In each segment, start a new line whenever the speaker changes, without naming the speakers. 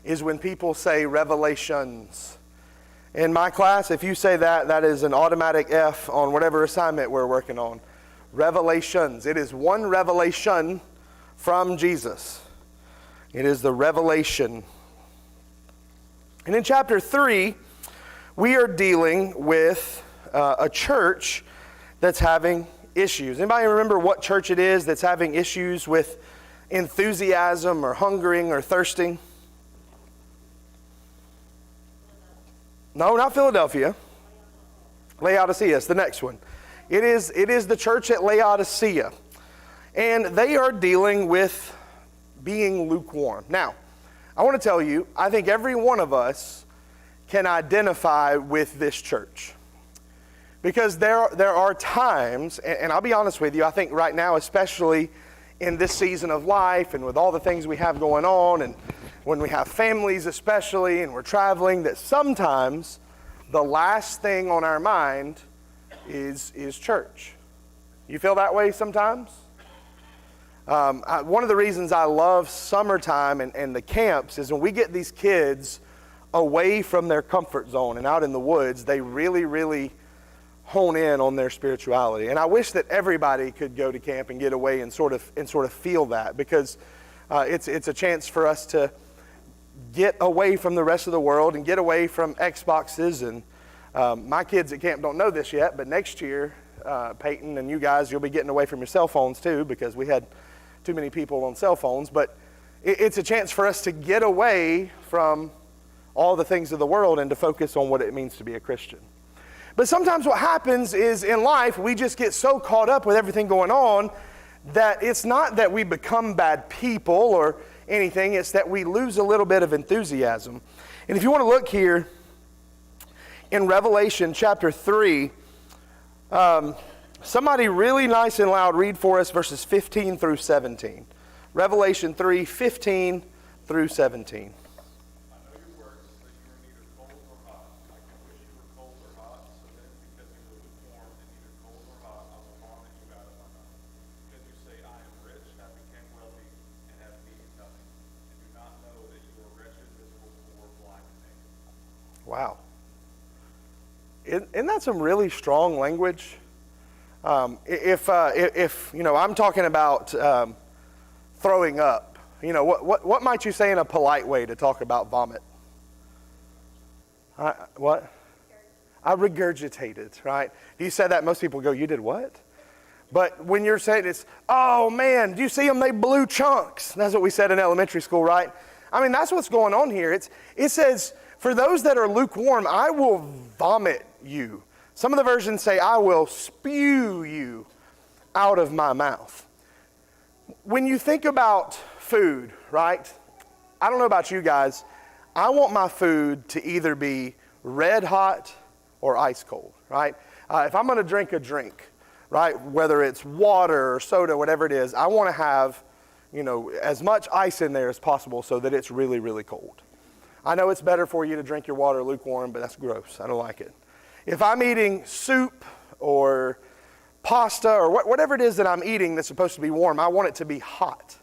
is when people say revelations. In my class, if you say that, that is an automatic F on whatever assignment we're working on. Revelations. It is one revelation from Jesus. It is the revelation. And in chapter 3, we are dealing with a church that's having issues. Anybody remember what church it is that's having issues with enthusiasm or hungering or thirsting? No, not Philadelphia. Laodicea is the next one. It is the church at Laodicea. And they are dealing with being lukewarm. Now, I want to tell you, I think every one of us can identify with this church. Because there are times, and I'll be honest with you, I think right now, especially in this season of life and with all the things we have going on, and when we have families especially, and we're traveling, that sometimes the last thing on our mind is church. You feel that way sometimes? One of the reasons I love summertime and the camps is when we get these kids away from their comfort zone and out in the woods, they really, really hone in on their spirituality. And I wish that everybody could go to camp and get away and sort of feel that, because it's a chance for us to get away from the rest of the world and get away from Xboxes. And my kids at camp don't know this yet, but next year, Peyton and you guys, you'll be getting away from your cell phones too, because we had too many people on cell phones. But it's a chance for us to get away from all the things of the world and to focus on what it means to be a Christian. But sometimes what happens is in life, we just get so caught up with everything going on that it's not that we become bad people or anything, it's that we lose a little bit of enthusiasm. And if you want to look here in Revelation chapter 3, somebody really nice and loud read for us verses 15 through 17. Revelation 3, 15 through 17. Wow. Isn't that some really strong language? If you know, I'm talking about throwing up, you know, what might you say in a polite way to talk about vomit? What? I regurgitated, right? If you said that, most people go, you did what? But when you're saying it's, oh man, do you see them? They blew chunks. That's what we said in elementary school, right? I mean, that's what's going on here. It says, for those that are lukewarm, I will vomit you. Some of the versions say, I will spew you out of my mouth. When you think about food, right? I don't know about you guys. I want my food to either be red hot or ice cold, right? If I'm going to drink a drink, right, whether it's water or soda, whatever it is, I want to have, you know, as much ice in there as possible so that it's really, really cold. I know it's better for you to drink your water lukewarm, but that's gross. I don't like it. If I'm eating soup or pasta or whatever it is that I'm eating that's supposed to be warm, I want it to be hot.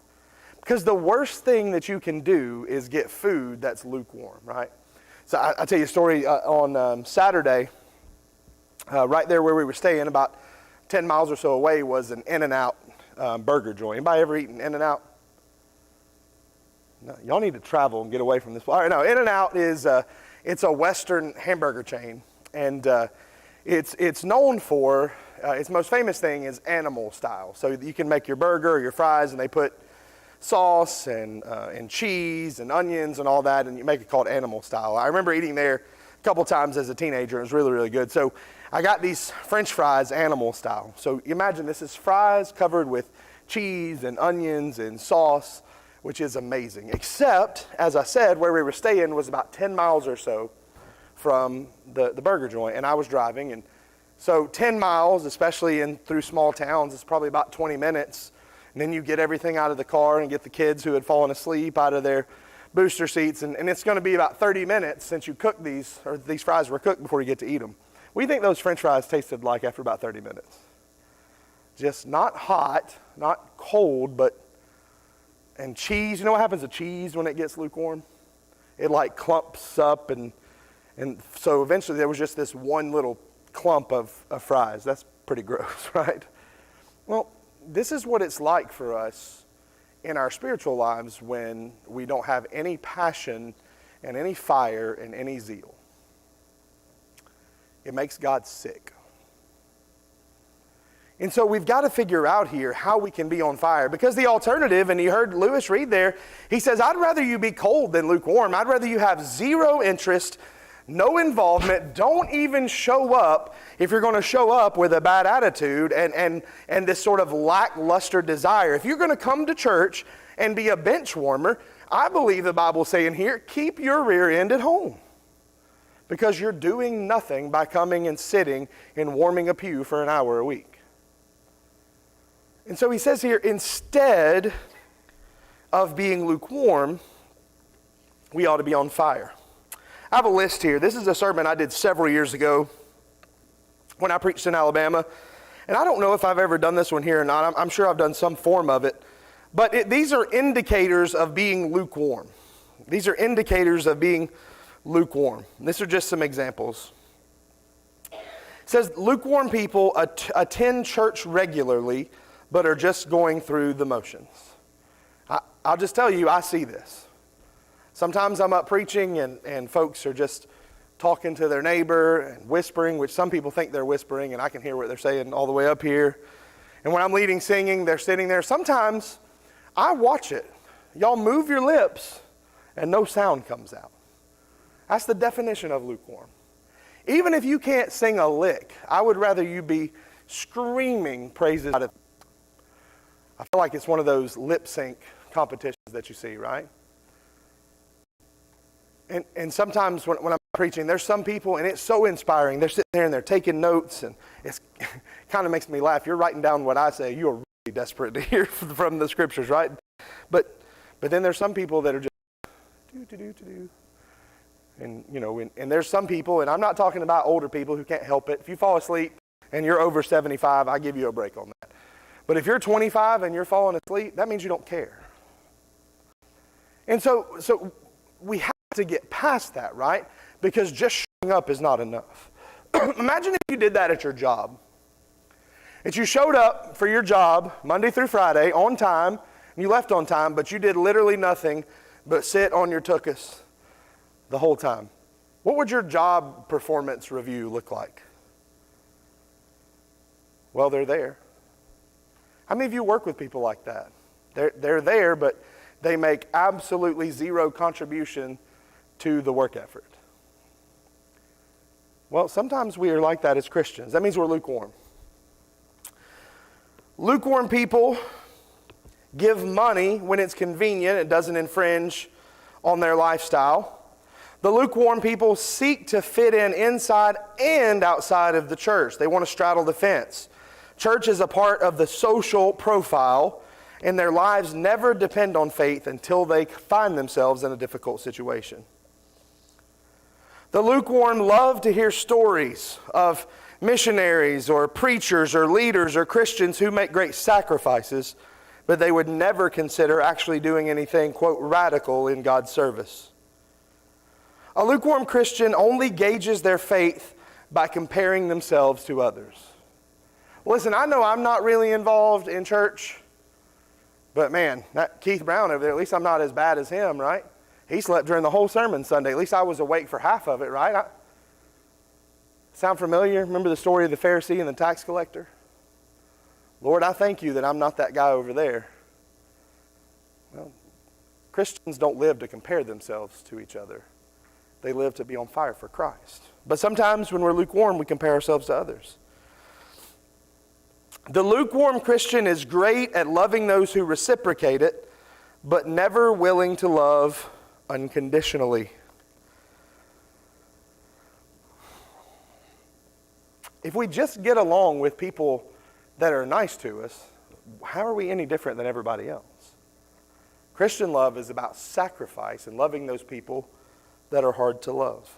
Because the worst thing that you can do is get food that's lukewarm, right? So I'll tell you a story on Saturday. Right there where we were staying, about 10 miles or so away, was an In-N-Out burger joint. Anybody ever eaten In-N-Out? No, y'all need to travel and get away from this. All right, no, In-N-Out is it's a Western hamburger chain, and it's known for its most famous thing is animal style. So you can make your burger or your fries, and they put sauce and cheese and onions and all that, and you make it called animal style. I remember eating there a couple times as a teenager. It was really, really good. So I got these French fries animal style. So imagine this is fries covered with cheese and onions and sauce, which is amazing. Except, as I said, where we were staying was about 10 miles or so from the burger joint, and I was driving. And so 10 miles, especially through small towns, is probably about 20 minutes. And then you get everything out of the car and get the kids who had fallen asleep out of their booster seats. And it's going to be about 30 minutes since you cook these, or these fries were cooked before you get to eat them. What do you think those French fries tasted like after about 30 minutes? Just not hot, not cold, but, and cheese. You know what happens to cheese when it gets lukewarm? it like clumps up, and so eventually there was just this one little clump of fries. That's pretty gross, right? Well, this is what it's like for us in our spiritual lives when we don't have any passion and any fire and any zeal. It makes God sick. And so we've got to figure out here how we can be on fire, because the alternative, and you heard Lewis read there, he says, I'd rather you be cold than lukewarm. I'd rather you have zero interest, no involvement, don't even show up if you're going to show up with a bad attitude and this sort of lackluster desire. If you're going to come to church and be a bench warmer, I believe the Bible's saying here, keep your rear end at home, because you're doing nothing by coming and sitting and warming a pew for an hour a week. And so he says here, instead of being lukewarm, we ought to be on fire. I have a list here. This is a sermon I did several years ago when I preached in Alabama. And I don't know if I've ever done this one here or not. I'm sure I've done some form of it. But these are indicators of being lukewarm. These are indicators of being lukewarm. These are just some examples. It says lukewarm people attend church regularly, but are just going through the motions. I'll just tell you, I see this. Sometimes I'm up preaching and folks are just talking to their neighbor and whispering, which some people think they're whispering, and I can hear what they're saying all the way up here. And when I'm leading singing, they're sitting there. Sometimes I watch it. Y'all move your lips and no sound comes out. That's the definition of lukewarm. Even if you can't sing a lick, I would rather you be screaming praises. I feel like it's one of those lip sync competitions that you see, right? And sometimes when I'm preaching, there's some people, and it's so inspiring. They're sitting there and they're taking notes, and it kind of makes me laugh. You're writing down what I say. You are really desperate to hear from the scriptures, right? But then there's some people that are just do. And, you know, and there's some people, and I'm not talking about older people who can't help it. If you fall asleep and you're over 75, I give you a break on that. But if you're 25 and you're falling asleep, that means you don't care. And so we have to get past that, right? Because just showing up is not enough. Imagine if you did that at your job. If you showed up for your job Monday through Friday on time, and you left on time, but you did literally nothing but sit on your tuchus the whole time. What would your job performance review look like? Well, they're there. How many of you work with people like that? They're there, but they make absolutely zero contribution to the work effort. Well, sometimes we are like that as Christians. That means we're lukewarm. Lukewarm people give money when it's convenient. It doesn't infringe on their lifestyle. The lukewarm people seek to fit in inside and outside of the church. They want to straddle the fence. Church is a part of the social profile, and their lives never depend on faith until they find themselves in a difficult situation. The lukewarm love to hear stories of missionaries or preachers or leaders or Christians who make great sacrifices, but they would never consider actually doing anything, quote, radical in God's service. A lukewarm Christian only gauges their faith by comparing themselves to others. Listen, I know I'm not really involved in church, but man, that Keith Brown over there, at least I'm not as bad as him, right? He slept during the whole sermon Sunday. At least I was awake for half of it, right? Sound familiar? Remember the story of the Pharisee and the tax collector? Lord, I thank you that I'm not that guy over there. Well, Christians don't live to compare themselves to each other. They live to be on fire for Christ. But sometimes when we're lukewarm, we compare ourselves to others. The lukewarm Christian is great at loving those who reciprocate it, but never willing to love unconditionally. If we just get along with people that are nice to us, how are we any different than everybody else? Christian love is about sacrifice and loving those people that are hard to love.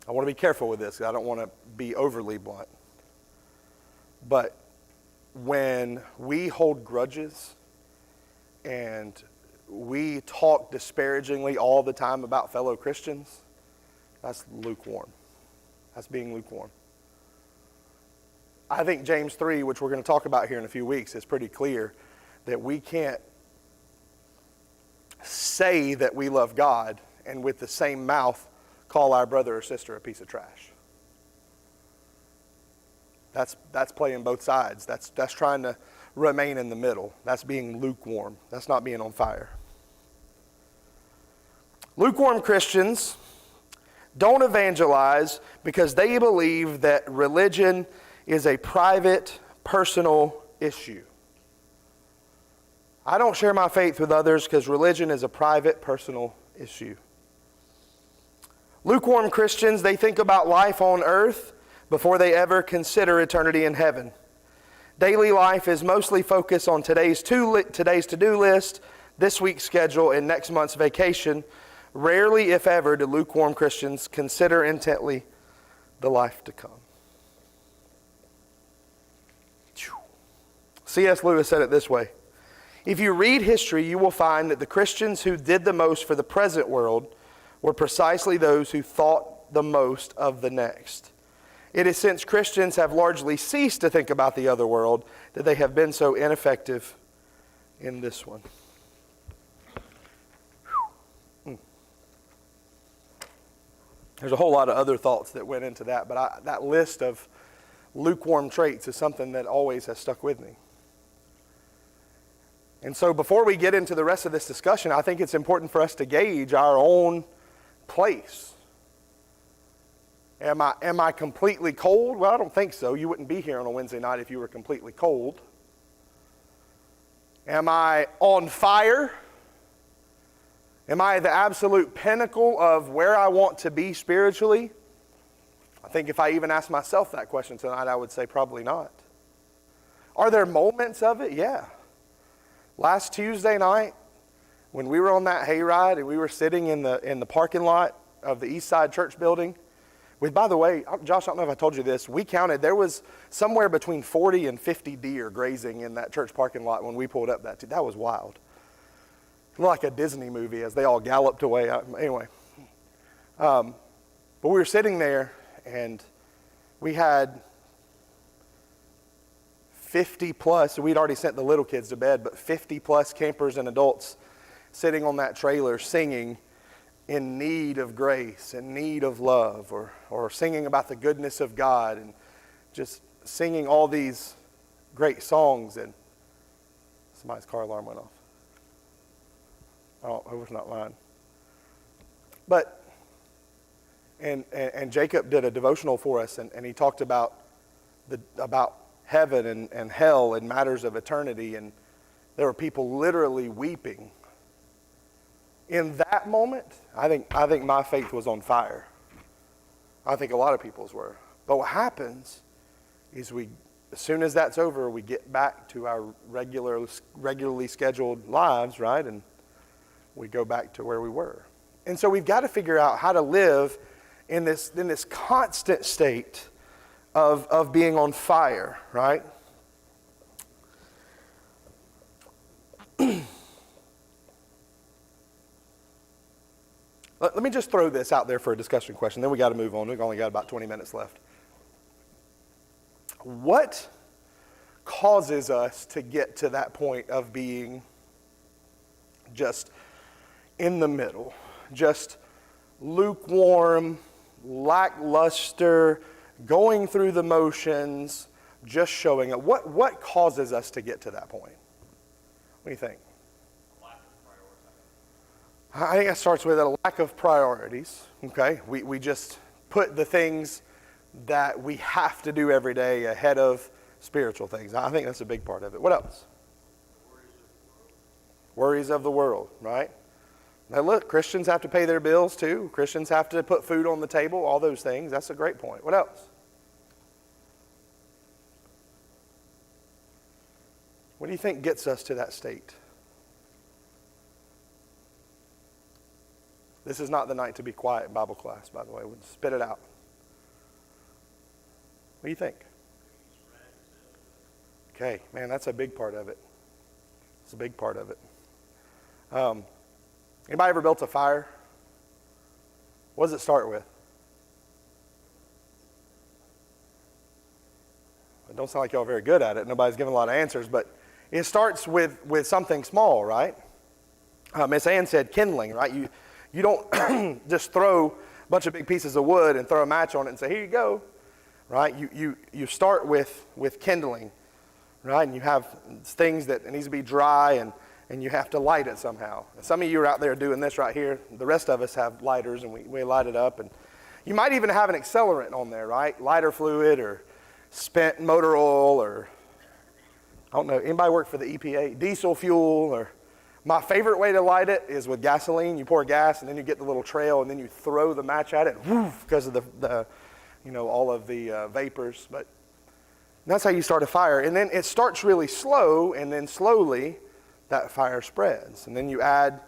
I want to be careful with this because I don't want to be overly blunt. But when we hold grudges and we talk disparagingly all the time about fellow Christians, that's lukewarm. That's being lukewarm. I think James 3, which we're going to talk about here in a few weeks, is pretty clear that we can't say that we love God and with the same mouth call our brother or sister a piece of trash. That's playing both sides. That's trying to remain in the middle. That's being lukewarm. That's not being on fire. Lukewarm Christians don't evangelize because they believe that religion is a private, personal issue. I don't share my faith with others because religion is a private, personal issue. Lukewarm Christians, they think about life on earth before they ever consider eternity in heaven. Daily life is mostly focused on today's to-do list, this week's schedule, and next month's vacation. Rarely, if ever, do lukewarm Christians consider intently the life to come. C.S. Lewis said it this way: if you read history, you will find that the Christians who did the most for the present world were precisely those who thought the most of the next. It is since Christians have largely ceased to think about the other world that they have been so ineffective in this one. There's a whole lot of other thoughts that went into that, but that list of lukewarm traits is something that always has stuck with me. And so before we get into the rest of this discussion, I think it's important for us to gauge our own place. Am I completely cold? Well, I don't think so. You wouldn't be here on a Wednesday night if you were completely cold. Am I on fire? Am I at the absolute pinnacle of where I want to be spiritually? I think if I even asked myself that question tonight, I would say probably not. Are there moments of it? Yeah. Last Tuesday night, when we were on that hayride and we were sitting in the parking lot of the East Side Church building, by the way, Josh, I don't know if I told you this, we counted, there was somewhere between 40 and 50 deer grazing in that church parking lot when we pulled up that was wild. Like a Disney movie as they all galloped away. Anyway. But we were sitting there and we had 50 plus, we'd already sent the little kids to bed, but 50 plus campers and adults sitting on that trailer singing in need of grace, in need of love, or singing about the goodness of God, and just singing all these great songs. And somebody's car alarm went off. Oh, it was not mine. But, and Jacob did a devotional for us, and he talked about heaven and hell and matters of eternity, and there were people literally weeping. In that moment, I think my faith was on fire. I think a lot of people's were. But what happens is as soon as that's over, we get back to our regularly scheduled lives, right? And we go back to where we were. And so we've got to figure out how to live in this constant state of being on fire, right? Let me just throw this out there for a discussion question, then we got to move on. We've only got about 20 minutes left. What causes us to get to that point of being just in the middle, just lukewarm, lackluster, going through the motions, just showing up? What causes us to get to that point? What do you think? I think that starts with a lack of priorities, okay? We just put the things that we have to do every day ahead of spiritual things. I think that's a big part of it. What else? Worries of the world, right? Now look, Christians have to pay their bills too. Christians have to put food on the table, all those things. That's a great point. What else? What do you think gets us to that state? This is not the night to be quiet in Bible class, by the way. We'll spit it out. What do you think? Okay, man, that's a big part of it. It's a big part of it. Anybody ever built a fire? What does it start with? It don't sound like y'all are very good at it. Nobody's giving a lot of answers, but it starts with something small, right? Miss Ann said kindling, right? You don't just throw a bunch of big pieces of wood and throw a match on it and say, here you go, right? You start with kindling, right? And you have things that it needs to be dry and you have to light it somehow. Some of you are out there doing this right here. The rest of us have lighters and we light it up. And you might even have an accelerant on there, right? Lighter fluid or spent motor oil or, I don't know, anybody work for the EPA? Diesel fuel or, my favorite way to light it is with gasoline. You pour gas and then you get the little trail and then you throw the match at it, woof, because of the all of the vapors. But that's how you start a fire. And then it starts really slow and then slowly that fire spreads. And then you add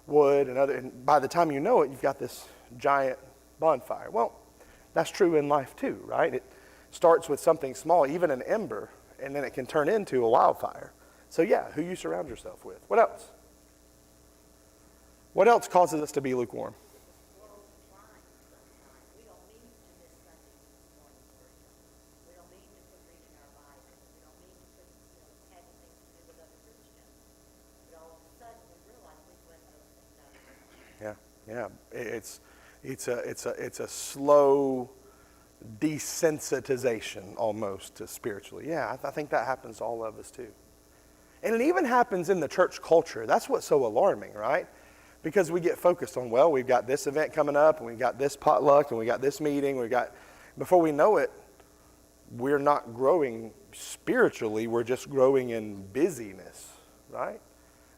wood and by the time you know it, you've got this giant bonfire. Well, that's true in life too, right? It starts with something small, even an ember, and then it can turn into a wildfire. So yeah, who you surround yourself with. What else? What else causes us to be lukewarm? Yeah. It's a slow desensitization almost to spiritually. Yeah, I think that happens to all of us too. And it even happens in the church culture. That's what's so alarming, right? Because we get focused on, well, we've got this event coming up, and we've got this potluck, and we got this meeting, before we know it, we're not growing spiritually, we're just growing in busyness, right?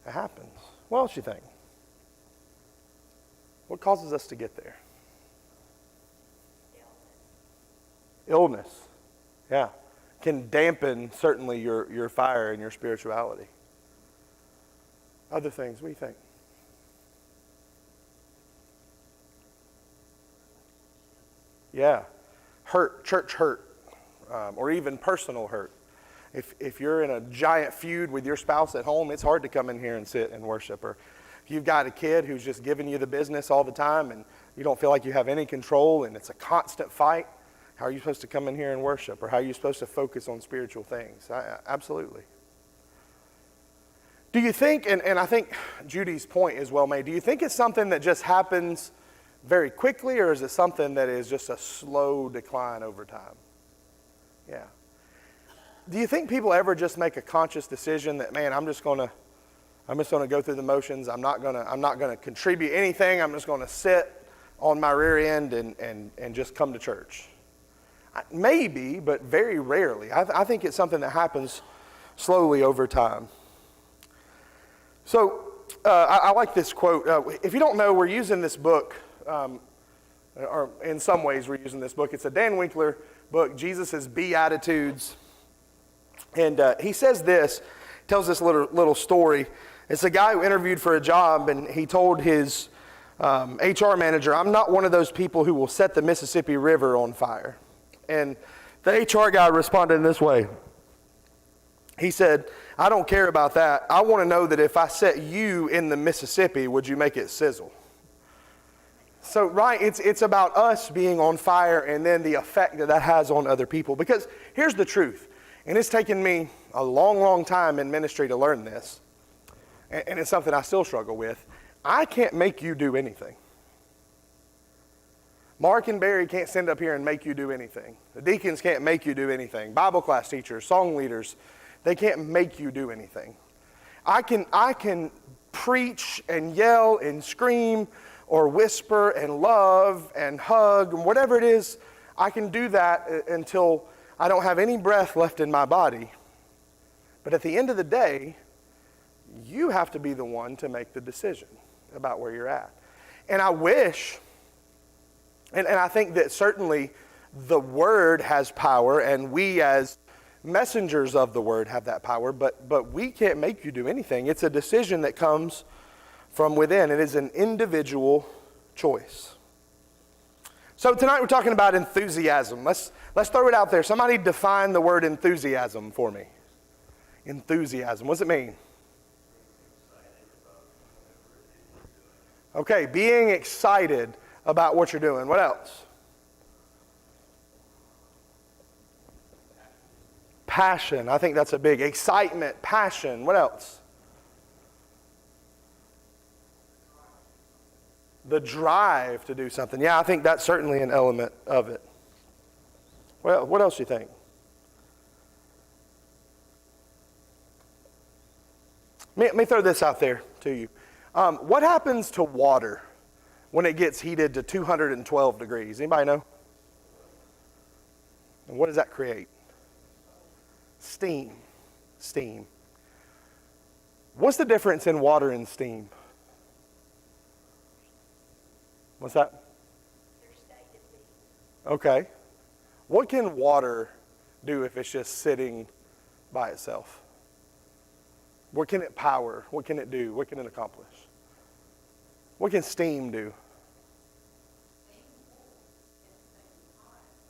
It happens. What else you think? What causes us to get there? Illness. Yeah. Can dampen certainly your fire and your spirituality. Other things, what do you think? Yeah. Hurt, church hurt, or even personal hurt. If you're in a giant feud with your spouse at home, it's hard to come in here and sit and worship. Or if you've got a kid who's just giving you the business all the time and you don't feel like you have any control and it's a constant fight, how are you supposed to come in here and worship? Or how are you supposed to focus on spiritual things? Absolutely. Do you think, and I think Judy's point is well made, do you think it's something that just happens very quickly, or is it something that is just a slow decline over time? Yeah. Do you think people ever just make a conscious decision that, man, I'm just gonna go through the motions. I'm not gonna contribute anything. I'm just gonna sit on my rear end and just come to church? Maybe, but very rarely. I think it's something that happens slowly over time. So I like this quote. If you don't know, we're using this book, or in some ways we're using this book. It's a Dan Winkler book, Jesus' Beatitudes. And he says this, tells this little story. It's a guy who interviewed for a job, and he told his HR manager, I'm not one of those people who will set the Mississippi River on fire. And the HR guy responded in this way. He said, I don't care about that. I want to know that if I set you in the Mississippi, would you make it sizzle? So, right, it's about us being on fire and then the effect that has on other people. Because here's the truth, and it's taken me a long, long time in ministry to learn this, and it's something I still struggle with. I can't make you do anything. Mark and Barry can't stand up here and make you do anything. The deacons can't make you do anything. Bible class teachers, song leaders, they can't make you do anything. I can preach and yell and scream or whisper and love and hug and whatever it is. I can do that until I don't have any breath left in my body. But at the end of the day, you have to be the one to make the decision about where you're at. And I wish, and I think that certainly the Word has power, and we as messengers of the Word have that power, but we can't make you do anything. It's a decision that comes from within. It is an individual choice. So tonight we're talking about enthusiasm. Let's throw it out there. Somebody define the word enthusiasm for me. Enthusiasm. What does it mean? Okay, being excited about what you're doing. What else? Passion. I think that's a big excitement, passion. What else? The drive to do something. Yeah, I think that's certainly an element of it. Well, what else do you think? Let me throw this out there to you. What happens to water when it gets heated to 212 degrees? Anybody know? And what does that create? Steam. Steam. What's the difference in water and steam? What's that? Okay. What can water do if it's just sitting by itself? What can it power? What can it do? What can it accomplish? What can steam do?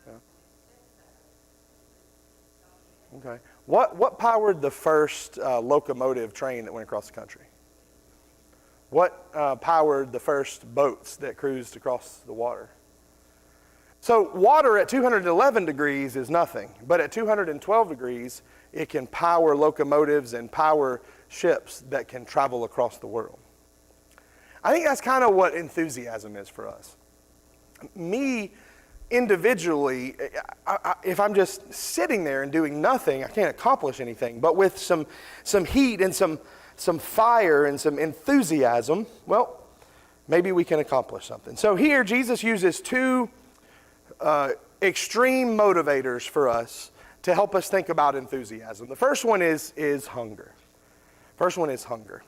Yeah. Okay. What powered the first locomotive train that went across the country? What powered the first boats that cruised across the water? So water at 211 degrees is nothing, but at 212 degrees, it can power locomotives and power ships that can travel across the world. I think that's kind of what enthusiasm is for us. Me, individually, if I'm just sitting there and doing nothing, I can't accomplish anything. But with some heat and some fire and some enthusiasm, well, maybe we can accomplish something. So here, Jesus uses two extreme motivators for us to help us think about enthusiasm. The first one is hunger. First one is hunger.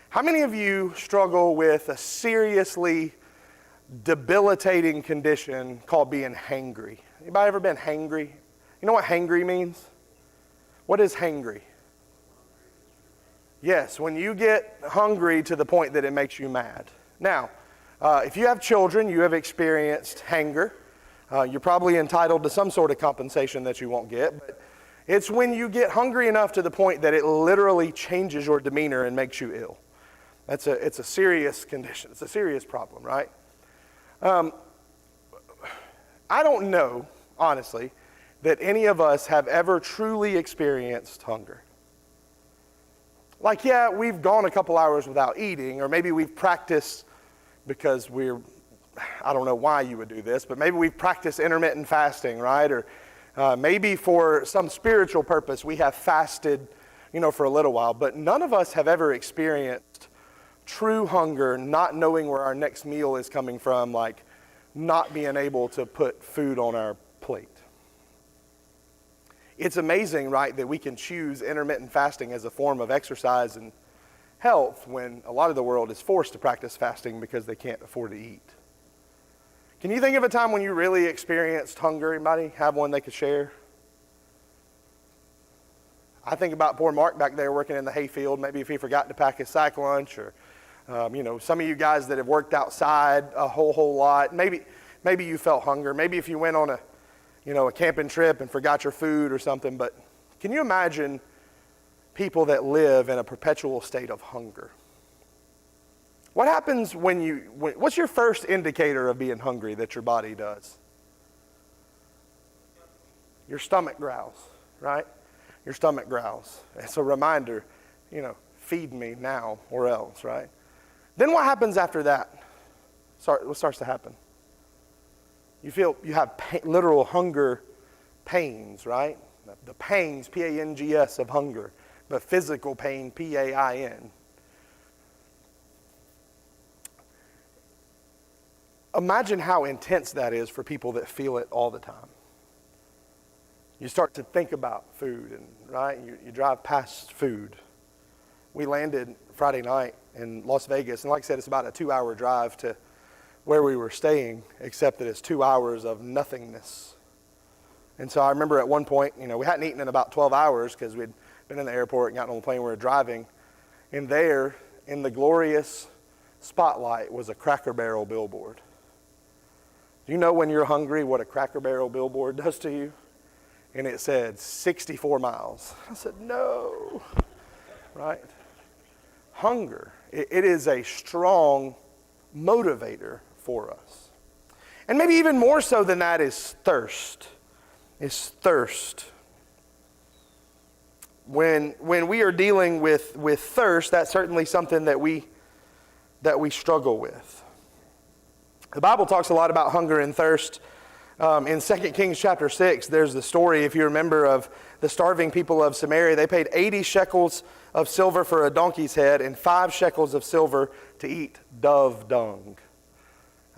How many of you struggle with a seriously debilitating condition called being hangry? Anybody ever been hangry? You know what hangry means? What is hangry? Yes, when you get hungry to the point that it makes you mad. Now, if you have children, you have experienced hunger. You're probably entitled to some sort of compensation that you won't get, but it's when you get hungry enough to the point that it literally changes your demeanor and makes you ill. It's a serious condition. It's a serious problem, right? I don't know, honestly, that any of us have ever truly experienced hunger. Like, yeah, we've gone a couple hours without eating, or maybe we've practiced because I don't know why you would do this, but maybe we've practiced intermittent fasting, right? Or maybe for some spiritual purpose we have fasted, for a little while. But none of us have ever experienced true hunger, not knowing where our next meal is coming from, like not being able to put food on our plate. It's amazing, right, that we can choose intermittent fasting as a form of exercise and health when a lot of the world is forced to practice fasting because they can't afford to eat. Can you think of a time when you really experienced hunger? Anybody have one they could share? I think about poor Mark back there working in the hayfield. Maybe if he forgot to pack his sack lunch, or some of you guys that have worked outside a whole lot. Maybe you felt hunger. Maybe if you went on a camping trip and forgot your food or something. But can you imagine people that live in a perpetual state of hunger? What happens what's your first indicator of being hungry that your body does? Your stomach growls, right? Your stomach growls. It's a reminder, feed me now or else, right? Then what happens after that? What starts to happen? You have literal hunger pains, right? The pangs, P-A-N-G-S, of hunger, but physical pain, P-A-I-N. Imagine how intense that is for people that feel it all the time. You start to think about food, right? You drive past food. We landed Friday night in Las Vegas, and like I said, it's about a 2-hour drive to where we were staying, except that it's 2 hours of nothingness. And so I remember at one point, we hadn't eaten in about 12 hours because we'd been in the airport and gotten on the plane, we were driving, and there, in the glorious spotlight, was a Cracker Barrel billboard. Do you know when you're hungry what a Cracker Barrel billboard does to you? and it said 64 miles. I said, no, right? Hunger, it is a strong motivator for us. And maybe even more so than that is thirst. Is thirst. When we are dealing with thirst, that's certainly something that we struggle with. The Bible talks a lot about hunger and thirst. In 2 Kings chapter 6, there's the story, if you remember, of the starving people of Samaria. They paid 80 shekels of silver for a donkey's head and 5 shekels of silver to eat dove dung.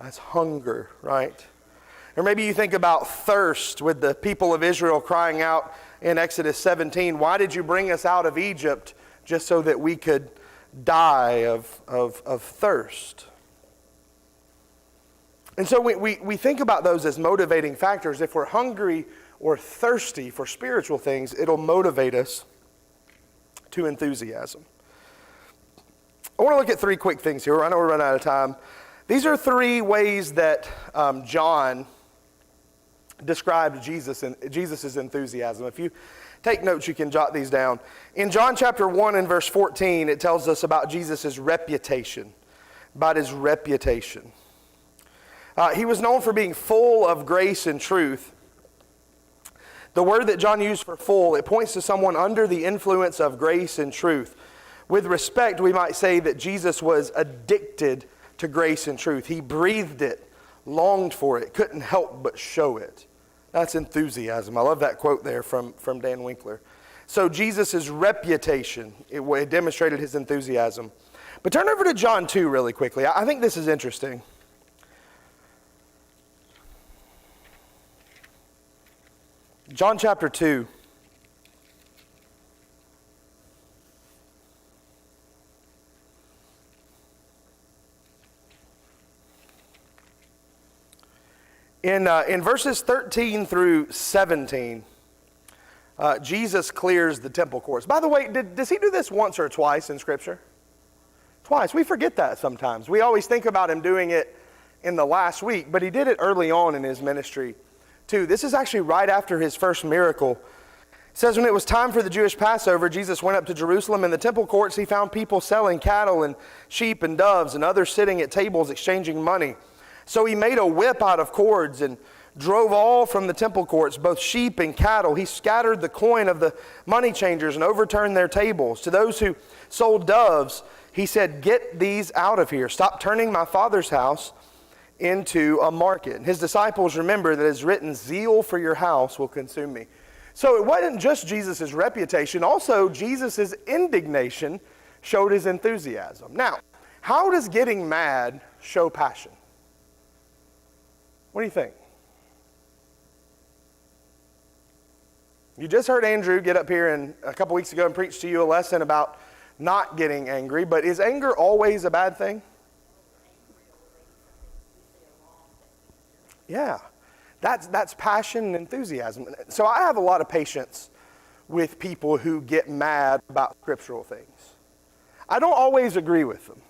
That's hunger, right? Or maybe you think about thirst with the people of Israel crying out in Exodus 17, why did you bring us out of Egypt just so that we could die of thirst? And so we think about those as motivating factors. If we're hungry or thirsty for spiritual things, it'll motivate us to enthusiasm. I want to look at 3 quick things here. I know we're running out of time. These are 3 ways that John described Jesus' enthusiasm. If you take notes, you can jot these down. In John chapter 1 and verse 14, it tells us about Jesus' reputation, about his reputation. He was known for being full of grace and truth. The word that John used for full, it points to someone under the influence of grace and truth. With respect, we might say that Jesus was addicted to grace and truth. He breathed it, longed for it, couldn't help but show it. That's enthusiasm. I love that quote there from Dan Winkler. So Jesus' reputation, it demonstrated his enthusiasm. But turn over to John 2 really quickly. I think this is interesting. John chapter 2. In verses 13 through 17, Jesus clears the temple courts. By the way, does he do this once or twice in Scripture? Twice. We forget that sometimes. We always think about him doing it in the last week, but he did it early on in his ministry too. This is actually right after his first miracle. It says, when it was time for the Jewish Passover, Jesus went up to Jerusalem. In the temple courts, he found people selling cattle and sheep and doves and others sitting at tables exchanging money. So he made a whip out of cords and drove all from the temple courts, both sheep and cattle. He scattered the coin of the money changers and overturned their tables. To those who sold doves, he said, get these out of here. Stop turning my Father's house into a market. His disciples remember that it is written, zeal for your house will consume me. So it wasn't just Jesus' reputation, also Jesus' indignation showed his enthusiasm. Now, how does getting mad show passion? What do you think? You just heard Andrew get up here a couple weeks ago and preach to you a lesson about not getting angry, but is anger always a bad thing? Yeah, that's passion and enthusiasm. So I have a lot of patience with people who get mad about scriptural things. I don't always agree with them.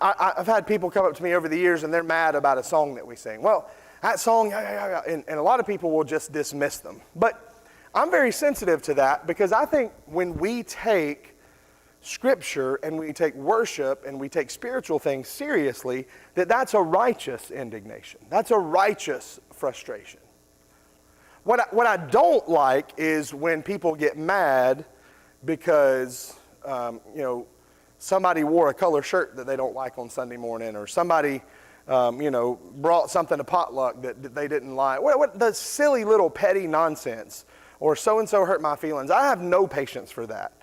I've had people come up to me over the years and they're mad about a song that we sing. Well, that song, and a lot of people will just dismiss them. But I'm very sensitive to that because I think when we take Scripture and we take worship and we take spiritual things seriously, that's a righteous indignation. That's a righteous frustration. What I don't like is when people get mad because, somebody wore a color shirt that they don't like on Sunday morning, or somebody, brought something to potluck that they didn't like. What the silly little petty nonsense, or so-and-so hurt my feelings. I have no patience for that.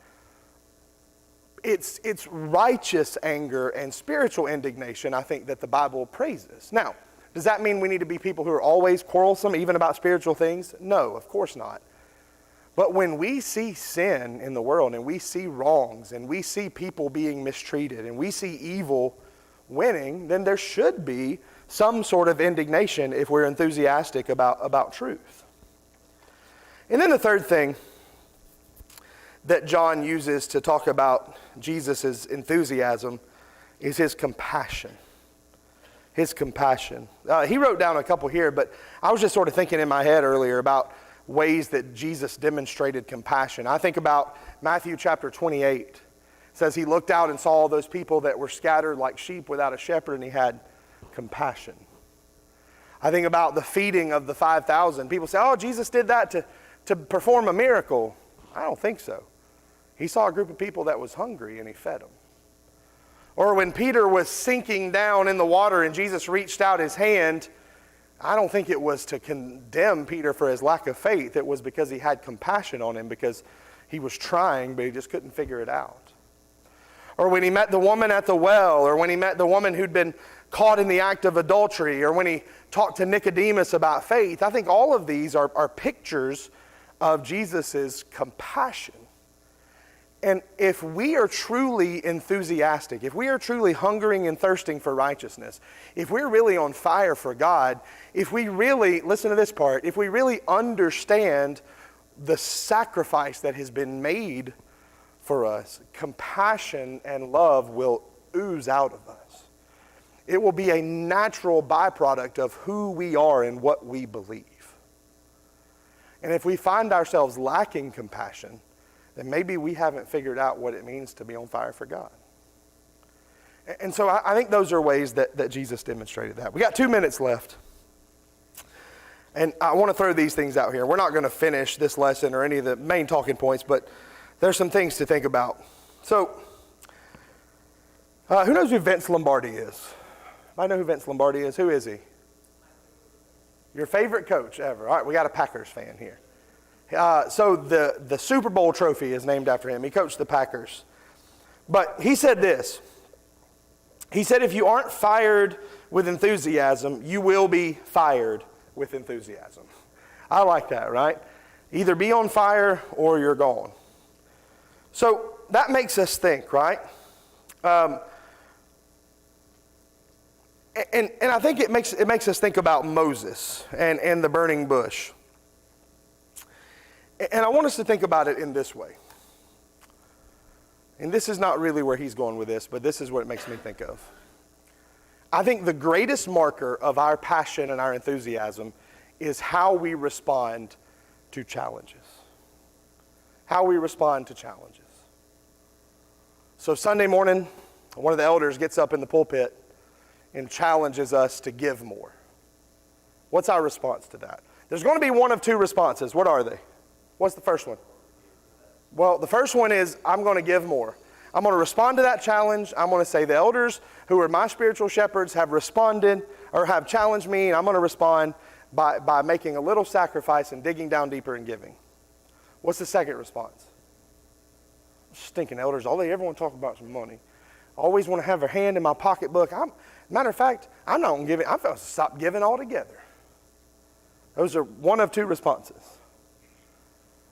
It's righteous anger and spiritual indignation, I think, that the Bible praises. Now, does that mean we need to be people who are always quarrelsome, even about spiritual things? No, of course not. But when we see sin in the world and we see wrongs and we see people being mistreated and we see evil winning, then there should be some sort of indignation if we're enthusiastic about truth. And then the third thing that John uses to talk about Jesus' enthusiasm is his compassion. His compassion. He wrote down a couple here, but I was just sort of thinking in my head earlier about ways that Jesus demonstrated compassion. I think about Matthew chapter 28. It says he looked out and saw all those people that were scattered like sheep without a shepherd, and he had compassion. I think about the feeding of the 5,000. People say, oh, Jesus did that to perform a miracle. I don't think so. He saw a group of people that was hungry and he fed them. Or when Peter was sinking down in the water and Jesus reached out his hand, I don't think it was to condemn Peter for his lack of faith. It was because he had compassion on him, because he was trying, but he just couldn't figure it out. Or when he met the woman at the well, or when he met the woman who'd been caught in the act of adultery, or when he talked to Nicodemus about faith. I think all of these are pictures of Jesus' compassion. And if we are truly enthusiastic, if we are truly hungering and thirsting for righteousness, if we're really on fire for God, if we really, listen to this part, if we really understand the sacrifice that has been made for us, compassion and love will ooze out of us. It will be a natural byproduct of who we are and what we believe. And if we find ourselves lacking compassion, then maybe we haven't figured out what it means to be on fire for God. And so I think those are ways that Jesus demonstrated that. We got 2 minutes left. And I want to throw these things out here. We're not going to finish this lesson or any of the main talking points, but there's some things to think about. So, who knows who Vince Lombardi is? I know who Vince Lombardi is. Who is he? Your favorite coach ever. All right, we got a Packers fan here. So the Super Bowl trophy is named after him. He coached the Packers. But he said this. He said, if you aren't fired with enthusiasm, you will be fired with enthusiasm. I like that, right? Either be on fire or you're gone. So that makes us think, right? And I think it makes us think about Moses and the burning bush. And I want us to think about it in this way. And this is not really where he's going with this, but this is what it makes me think of. I think the greatest marker of our passion and our enthusiasm is how we respond to challenges. How we respond to challenges. So Sunday morning, one of the elders gets up in the pulpit and challenges us to give more. What's our response to that? There's going to be one of two responses. What are they? What's the first one? Well, the first one is, I'm going to give more. I'm going to respond to that challenge. I'm going to say the elders who are my spiritual shepherds have responded or have challenged me, and I'm going to respond by making a little sacrifice and digging down deeper and giving. What's the second response? Stinking elders, all they ever want to talk about is money. Always want to have their hand in my pocketbook. Matter of fact, I'm not going to give it. I'm going to stop giving altogether. Those are one of two responses.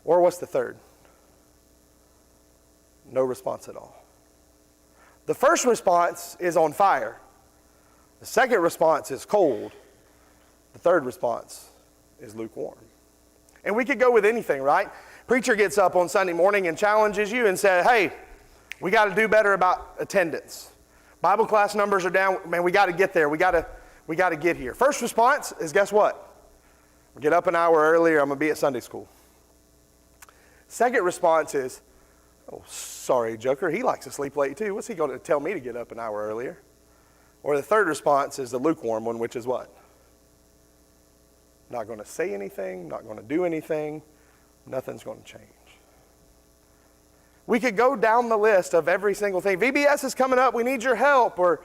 Or what's the third? No response at all. The first response is on fire. The second response is cold. The third response is lukewarm. And we could go with anything, right? Preacher gets up on Sunday morning and challenges you and says, hey, we got to do better about attendance. Bible class numbers are down. Man, we got to get there. We got to get here. First response is, guess what? We'll get up an hour earlier. I'm going to be at Sunday school. Second response is, oh, sorry, Joker. He likes to sleep late too. What's he going to tell me to get up an hour earlier? Or the third response is the lukewarm one, which is what? Not going to say anything, not going to do anything. Nothing's going to change. We could go down the list of every single thing. VBS is coming up. We need your help. Or,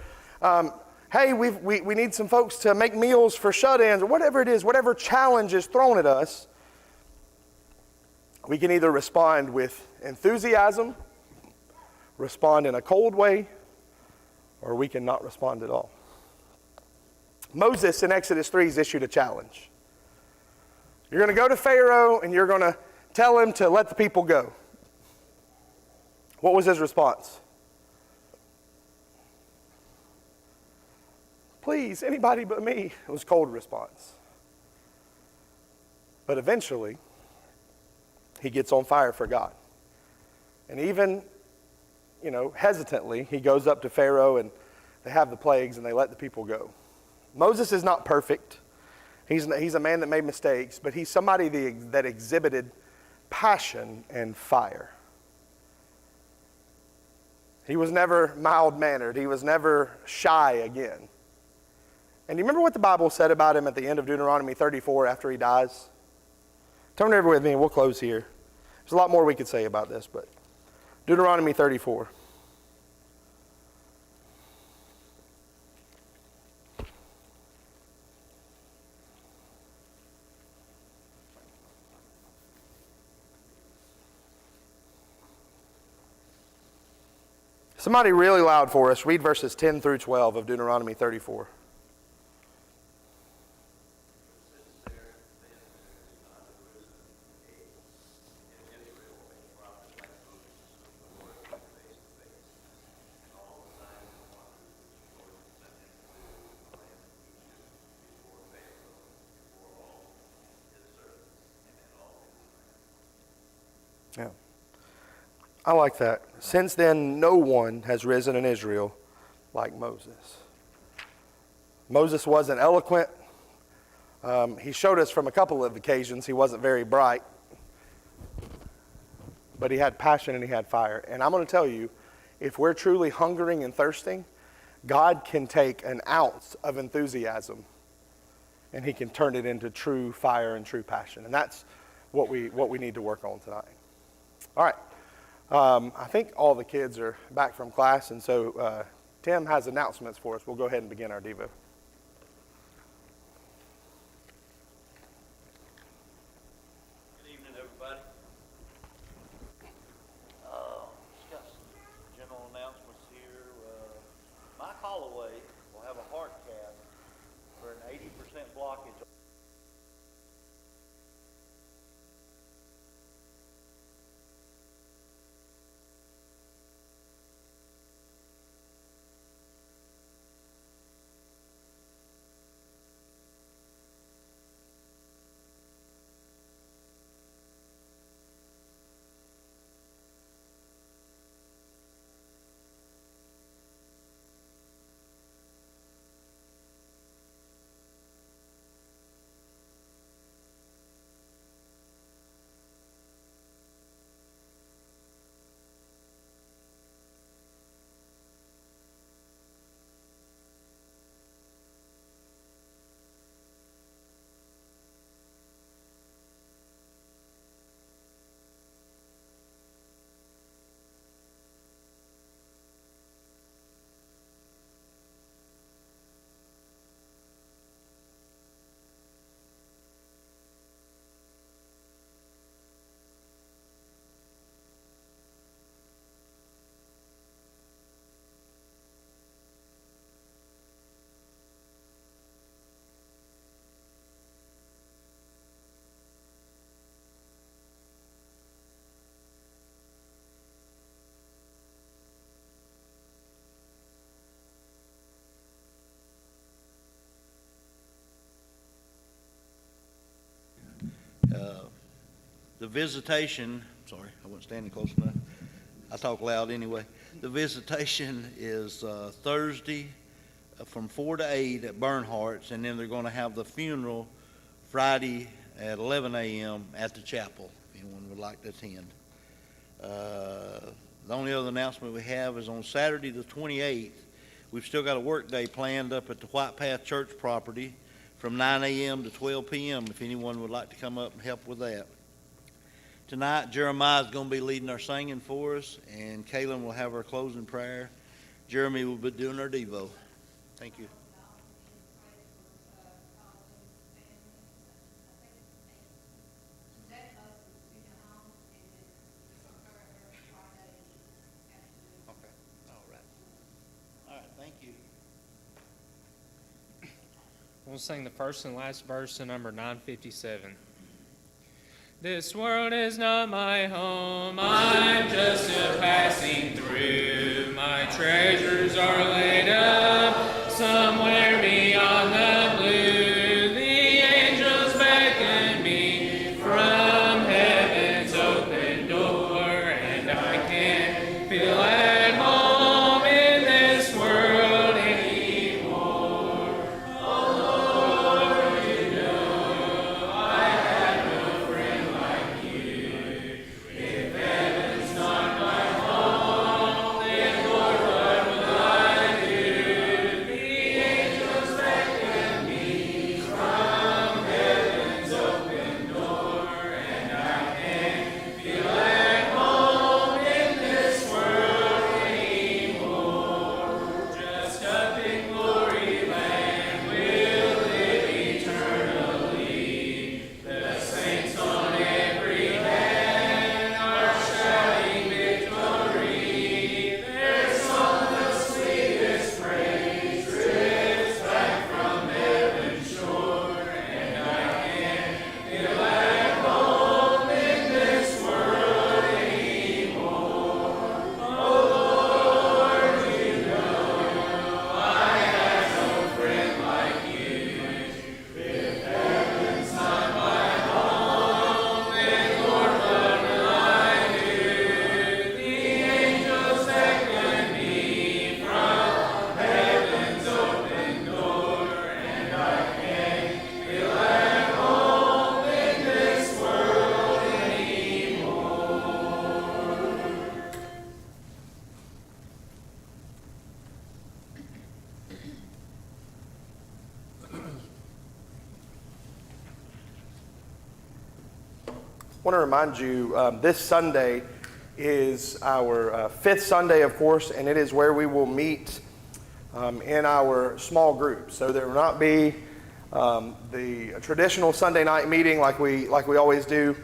hey, we need some folks to make meals for shut-ins, or whatever it is, whatever challenge is thrown at us. We can either respond with enthusiasm, respond in a cold way, or we can not respond at all. Moses in Exodus 3 is issued a challenge. You're going to go to Pharaoh and you're going to tell him to let the people go. What was his response? Please, anybody but me. It was a cold response. But eventually, he gets on fire for God. And even, hesitantly, he goes up to Pharaoh and they have the plagues and they let the people go. Moses is not perfect. He's a man that made mistakes, but he's somebody that exhibited passion and fire. He was never mild-mannered. He was never shy again. And do you remember what the Bible said about him at the end of Deuteronomy 34 after he dies? Turn over with me and we'll close here. There's a lot more we could say about this, but Deuteronomy 34. Somebody really loud for us, read verses 10 through 12 of Deuteronomy 34. Yeah. I like that. Since then, no one has risen in Israel like Moses. Moses wasn't eloquent. He showed us from a couple of occasions he wasn't very bright. But he had passion and he had fire. And I'm going to tell you, if we're truly hungering and thirsting, God can take an ounce of enthusiasm and he can turn it into true fire and true passion. And that's what we need to work on tonight. All right. I think all the kids are back from class, and so Tim has announcements for us. We'll go ahead and begin our Devo.
Good evening, everybody. Just got some general announcements here. Mike Holloway will have a heart cath for an 80% blockage. The visitation, sorry, I wasn't standing close enough. I talk loud anyway. The visitation is Thursday from 4 to 8 at Bernhardt's, and then they're going to have the funeral Friday at 11 a.m. at the chapel, if anyone would like to attend. The only other announcement we have is on Saturday the 28th, we've still got a work day planned up at the White Path Church property from 9 a.m. to 12 p.m. if anyone would like to come up and help with that. Tonight, Jeremiah is going to be leading our singing for us, and Kaylin will have our closing prayer. Jeremy will be doing our Devo. Thank you. Okay. All right, thank you.
We'll sing the first and last verse of number 957. This world is not my home, I'm just a passing through. My treasures are laid up somewhere beyond the blue. The angels beckon me from heaven's open door, and I can't feel at home in this world anymore. Oh Lord, you know
want to remind you, this Sunday is our fifth Sunday, of course, and it is where we will meet in our small groups. So there will not be the traditional Sunday night meeting like we always do,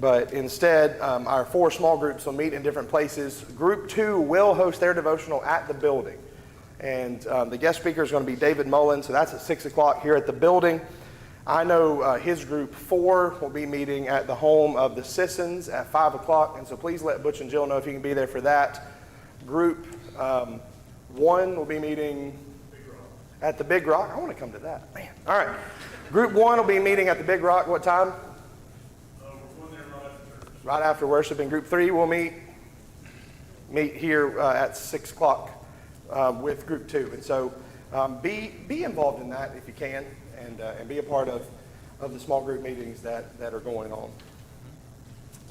but instead our 4 small groups will meet in different places. Group 2 will host their devotional at the building, and the guest speaker is going to be David Mullen, so that's at 6 o'clock here at the building. I know his group 4 will be meeting at the home of the Sissons at 5 o'clock, and so please let Butch and Jill know if you can be there for that. Group 1 will be meeting at the Big Rock. I want to come to that, man. All right. Group 1 will be meeting at the Big Rock. What time? Right after worship. And Group 3 will meet here at 6 o'clock with Group 2. And so be involved in that if you can, and be a part of the small group meetings that are going on.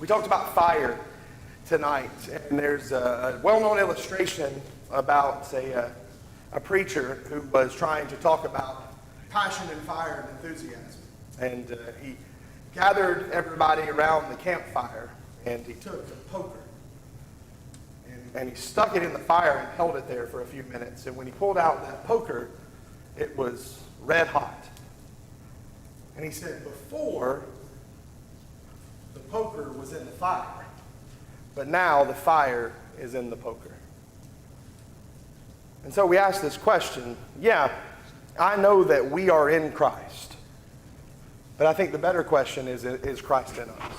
We talked about fire tonight, and there's a well-known illustration about a preacher who was trying to talk about passion and fire and enthusiasm. And he gathered everybody around the campfire, and he took a poker and he stuck it in the fire and held it there for a few minutes. And when he pulled out that poker, it was red hot. And he said, before, the poker was in the fire, but now the fire is in the poker. And so we ask this question. Yeah, I know that we are in Christ, but I think the better question is Christ in us?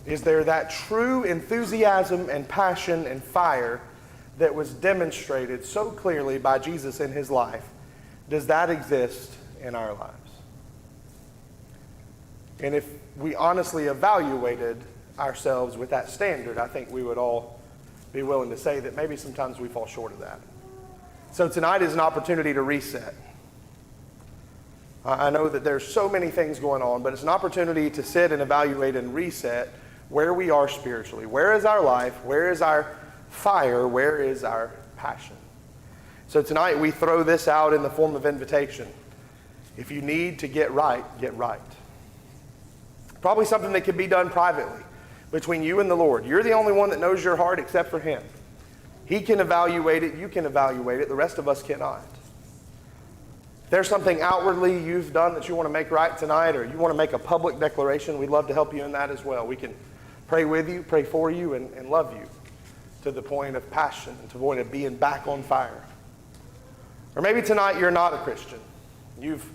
Is there that true enthusiasm and passion and fire that was demonstrated so clearly by Jesus in his life? Does that exist in our lives? And if we honestly evaluated ourselves with that standard, I think we would all be willing to say that maybe sometimes we fall short of that. So tonight is an opportunity to reset. I know that there's so many things going on, but it's an opportunity to sit and evaluate and reset where we are spiritually. Where is our life? Where is our fire? Where is our passion? So tonight we throw this out in the form of invitation. If you need to get right, get right. Probably something that can be done privately between you and the Lord. You're the only one that knows your heart except for him. He can evaluate it. You can evaluate it. The rest of us cannot. If there's something outwardly you've done that you want to make right tonight, or you want to make a public declaration, we'd love to help you in that as well. We can pray with you, pray for you, and love you to the point of passion, to the point of being back on fire. Or maybe tonight you're not a Christian. You've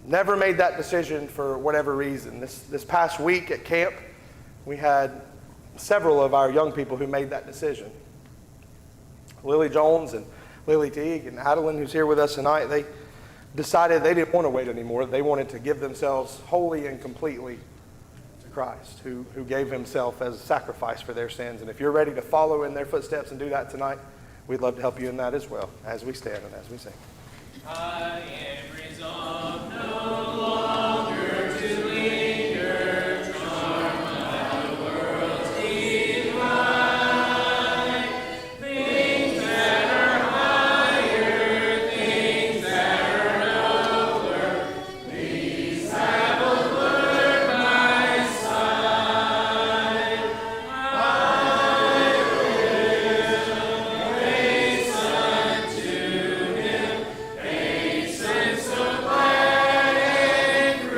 never made that decision for whatever reason. This past week at camp, we had several of our young people who made that decision. Lily Jones and Lily Teague and Adeline, who's here with us tonight, they decided they didn't want to wait anymore. They wanted to give themselves wholly and completely to Christ, who gave himself as a sacrifice for their sins. And if you're ready to follow in their footsteps and do that tonight, we'd love to help you in that as well, as we stand and as we sing.
I am resolved no longer to linger, charmed by the world's delight. Things that are higher, things that are nobler, these have allured my sight. I will raise unto him a sense of glad and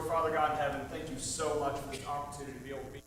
Father God in heaven, thank you so much for this opportunity to be able to be